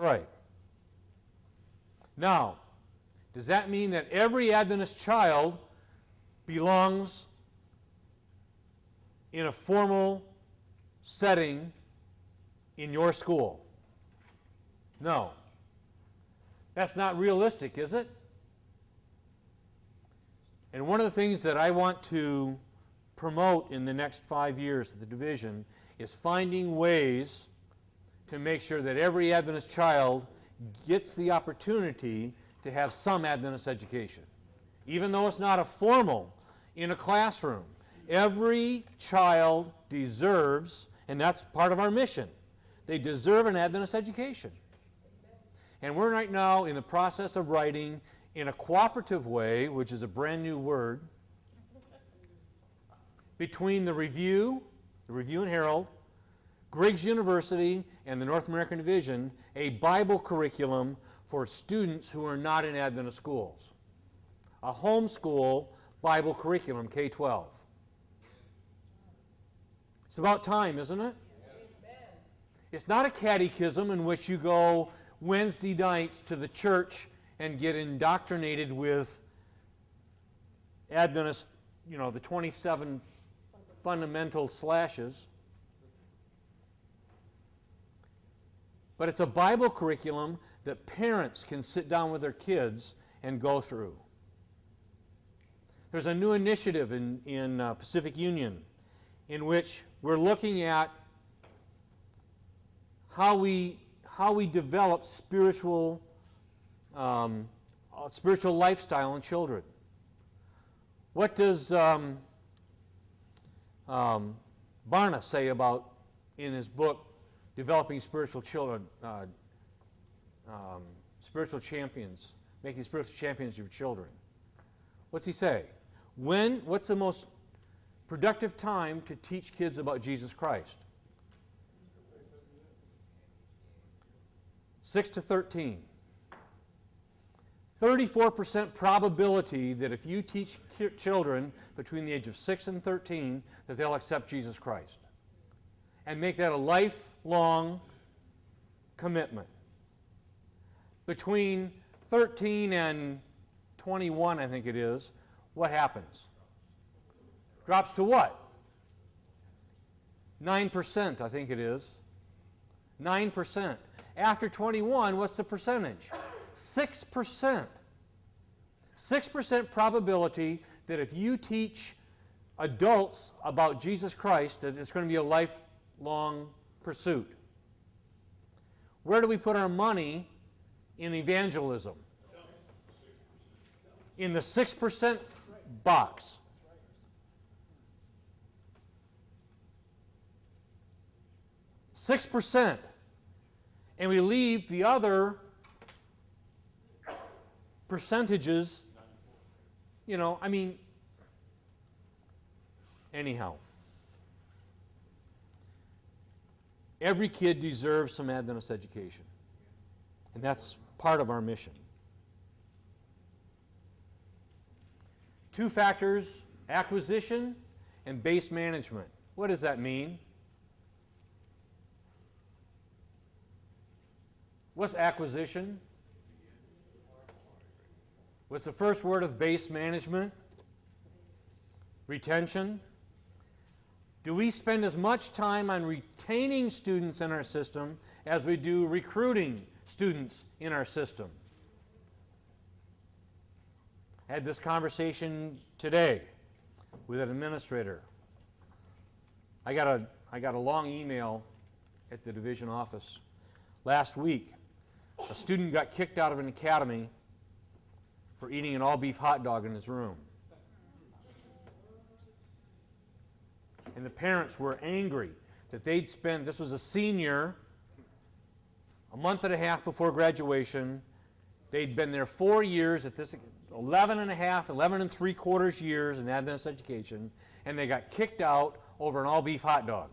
right. Now, does that mean that every Adventist child belongs in a formal setting in your school? No. That's not realistic, is it? And one of the things that I want to promote in the next 5 years at the division is finding ways to make sure that every Adventist child gets the opportunity to have some Adventist education. Even though it's not a formal in a classroom, every child deserves, and that's part of our mission, they deserve an Adventist education. And we're right now in the process of writing in a cooperative way, which is a brand new word, between the Review and Herald, Griggs University, and the North American Division, a Bible curriculum for students who are not in Adventist schools. A homeschool Bible curriculum, K-12. It's about time, isn't it? It's not a catechism in which you go Wednesday nights to the church and get indoctrinated with Adventist, you know, the 27 fundamental slashes. But it's a Bible curriculum that parents can sit down with their kids and go through. There's a new initiative in Pacific Union in which we're looking at how we develop spiritual lifestyle in children. What does Barna say about, in his book, Developing Spiritual Children, Spiritual Champions, Making Spiritual Champions of Your Children? What's he say? What's the most productive time to teach kids about Jesus Christ? 6 to 13. 34% probability that if you teach children between the age of 6 and 13 that they'll accept Jesus Christ and make that a lifelong commitment. Between 13 and 21, I think it is, what happens? Drops to what? 9%, I think it is. 9%. After 21, what's the percentage? 6%. 6% probability that if you teach adults about Jesus Christ, that it's going to be a lifelong pursuit. Where do we put our money in evangelism? In the 6% box. Six percent. And we leave the other percentages, you know, I mean, anyhow. Every kid deserves some Adventist education. And that's part of our mission. 2 factors, acquisition and base management. What does that mean? What's acquisition? What's the first word of base management? Retention. Do we spend as much time on retaining students in our system as we do recruiting students in our system? I had this conversation today with an administrator. I got a long email at the division office last week. A student got kicked out of an academy for eating an all-beef hot dog in his room. And the parents were angry that they'd spent, this was a senior, a month and a half before graduation. They'd been there 4 years at this, 11 and 3/4 years in Adventist education, and they got kicked out over an all-beef hot dog.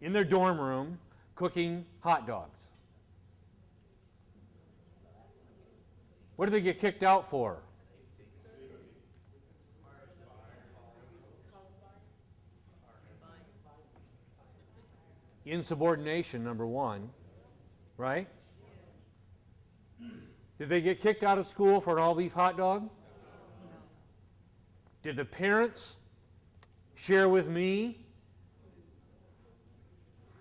in their dorm room cooking hot dogs. What do they get kicked out for? Insubordination, number one, right? Did they get kicked out of school for an all-beef hot dog? Did the parents share with me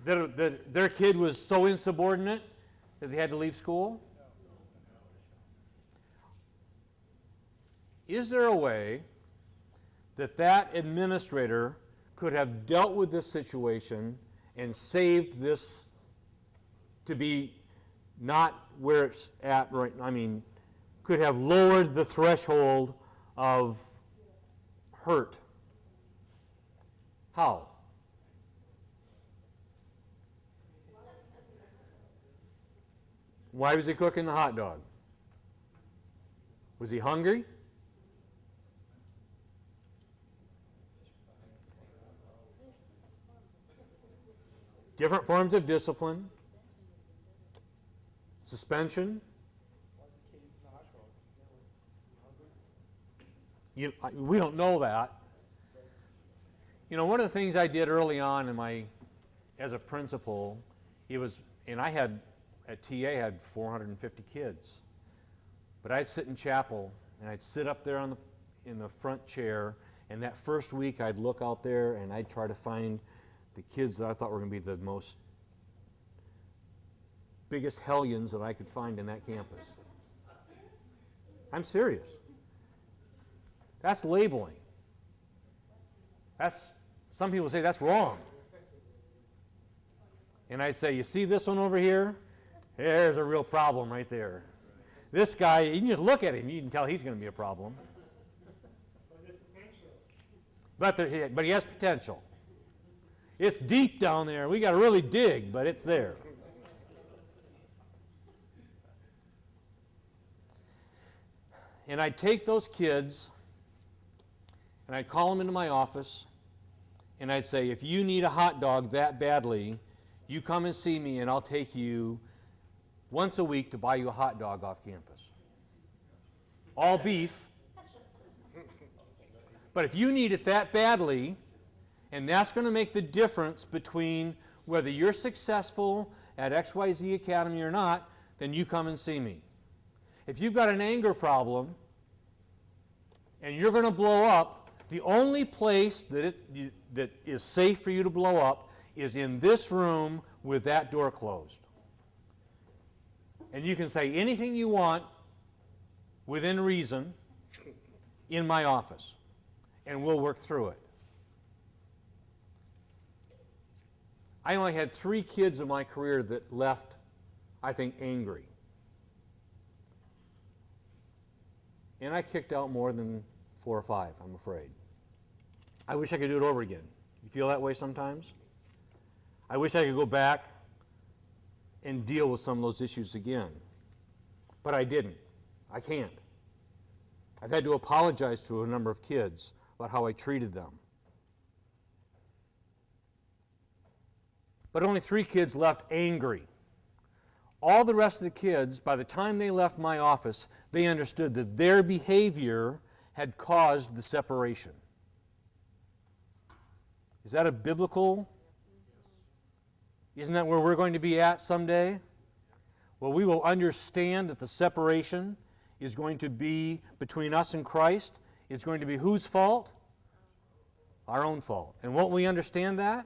that their kid was so insubordinate that they had to leave school? Is there a way that that administrator could have dealt with this situation and saved this to be not where it's at right now? I mean, could have lowered the threshold of hurt? How? Why was he cooking the hot dog? Was he hungry? Different forms of discipline. Suspension. We don't know that. You know, one of the things I did early on in as a principal, and I had, at TA, I had 450 kids. But I'd sit in chapel, and I'd sit up there in the front chair, and that first week I'd look out there, and I'd try to find the kids that I thought were going to be the biggest hellions that I could find in that campus. I'm serious. That's labeling. Some people say that's wrong. And I'd say, you see this one over here? There's a real problem right there. This guy, you can just look at him, you can tell he's going to be a problem. But he has potential. It's deep down there. We got to really dig, but it's there. And I'd take those kids, and I'd call them into my office, and I'd say, if you need a hot dog that badly, you come and see me, and I'll take you once a week to buy you a hot dog off campus. All beef. But if you need it that badly, and that's going to make the difference between whether you're successful at XYZ Academy or not, then you come and see me. If you've got an anger problem and you're going to blow up, the only place that is safe for you to blow up is in this room with that door closed. And you can say anything you want within reason in my office, and we'll work through it. I only had 3 kids in my career that left, I think, angry. And I kicked out more than 4 or 5, I'm afraid. I wish I could do it over again. You feel that way sometimes? I wish I could go back and deal with some of those issues again. But I didn't. I can't. I've had to apologize to a number of kids about how I treated them. But only 3 kids left angry. All the rest of the kids, by the time they left my office, they understood that their behavior had caused the separation. Is that a biblical? Isn't that where we're going to be at someday? Well, we will understand that the separation is going to be between us and Christ. It's going to be whose fault? Our own fault. And won't we understand that?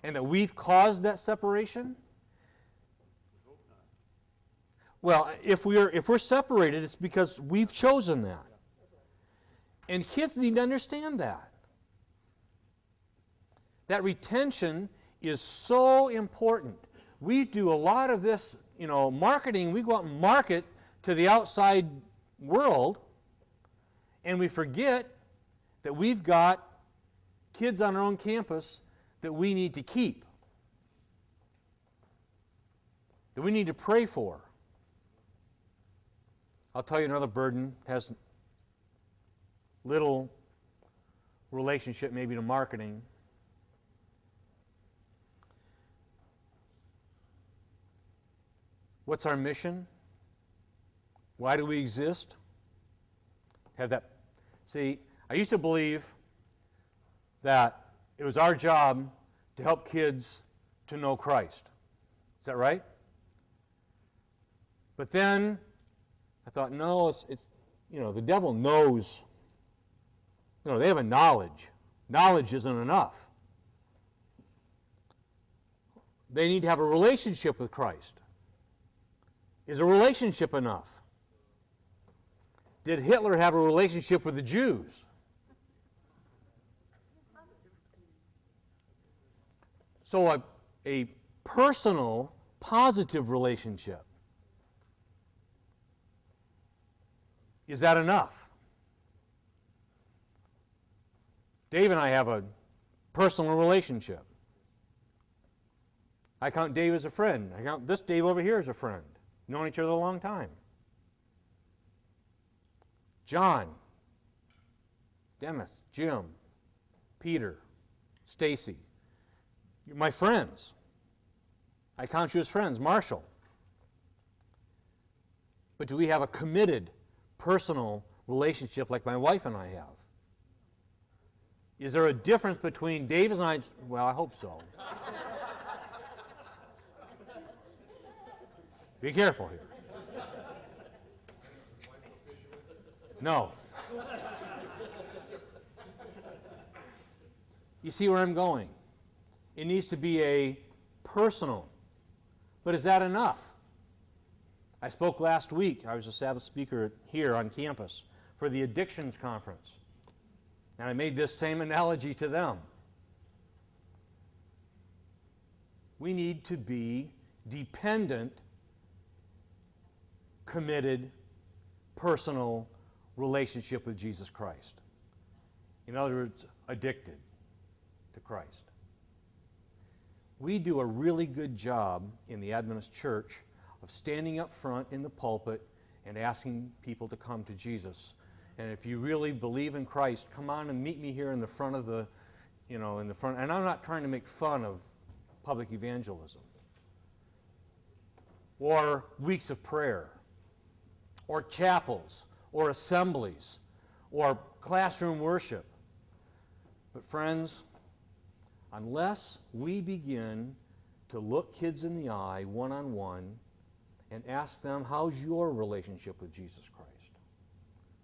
And that we've caused that separation? Well, if we're separated, it's because we've chosen that. And kids need to understand that. That retention is so important. We do a lot of this, marketing. We go out and market to the outside world, and we forget that we've got kids on our own campus that we need to keep, that we need to pray for. I'll tell you another burden, has little relationship maybe to marketing. What's our mission? Why do we exist? Have that. See, I used to believe that it was our job to help kids to know Christ. Is that right? But then I thought, no, it's the devil knows. They have a knowledge. Knowledge isn't enough. They need to have a relationship with Christ. Is a relationship enough? Did Hitler have a relationship with the Jews? So a personal, positive relationship. Is that enough? Dave and I have a personal relationship. I count Dave as a friend. I count this Dave over here as a friend. Known each other a long time. John, Dennis, Jim, Peter, Stacy. You're my friends. I count you as friends. Marshall. But do we have a committed, personal relationship like my wife and I have? Is there a difference between Dave and I? Well, I hope so. Be careful here. No. You see where I'm going? It needs to be a personal. But is that enough? I spoke last week. I was a Sabbath speaker here on campus for the Addictions Conference. And I made this same analogy to them. We need to be dependent, committed, personal relationship with Jesus Christ. In other words, addicted to Christ. We do a really good job in the Adventist Church of standing up front in the pulpit and asking people to come to Jesus. And if you really believe in Christ, come on and meet me here in the front of the, in the front. And I'm not trying to make fun of public evangelism. Or weeks of prayer. Or chapels. Or assemblies. Or classroom worship. But friends, unless we begin to look kids in the eye one-on-one and ask them, how's your relationship with Jesus Christ?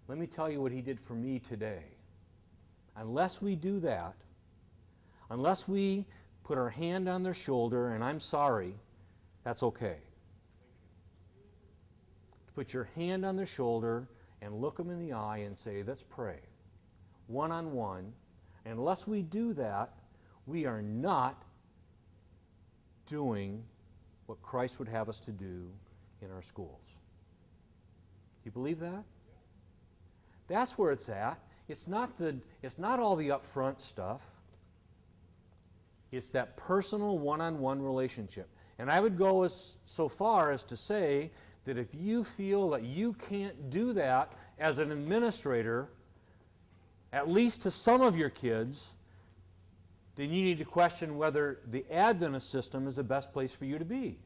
Let me tell you what he did for me today. Unless we do that, unless we put our hand on their shoulder, and I'm sorry, that's okay. Put your hand on their shoulder and look them in the eye and say, let's pray. One-on-one. And unless we do that, we are not doing what Christ would have us to do in our schools. Do you believe that? That's where it's at. It's not all the upfront stuff. It's that personal one-on-one relationship. And I would go so far as to say that if you feel that you can't do that as an administrator, at least to some of your kids, then you need to question whether the Adventist system is the best place for you to be.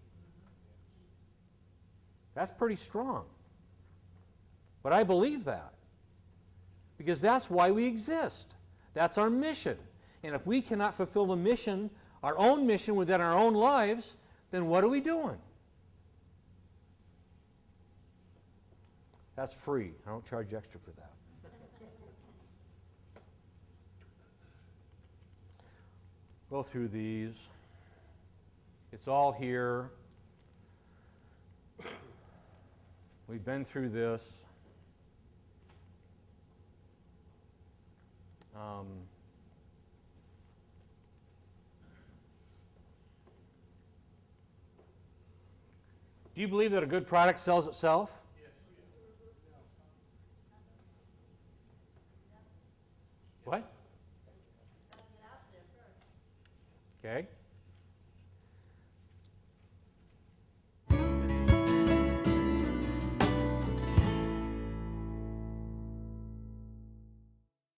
That's pretty strong. But I believe that. Because that's why we exist. That's our mission. And if we cannot fulfill the mission, our own mission within our own lives, then what are we doing? That's free. I don't charge extra for that. Go through these. It's all here. We've been through this. Do you believe that a good product sells itself? What? Okay.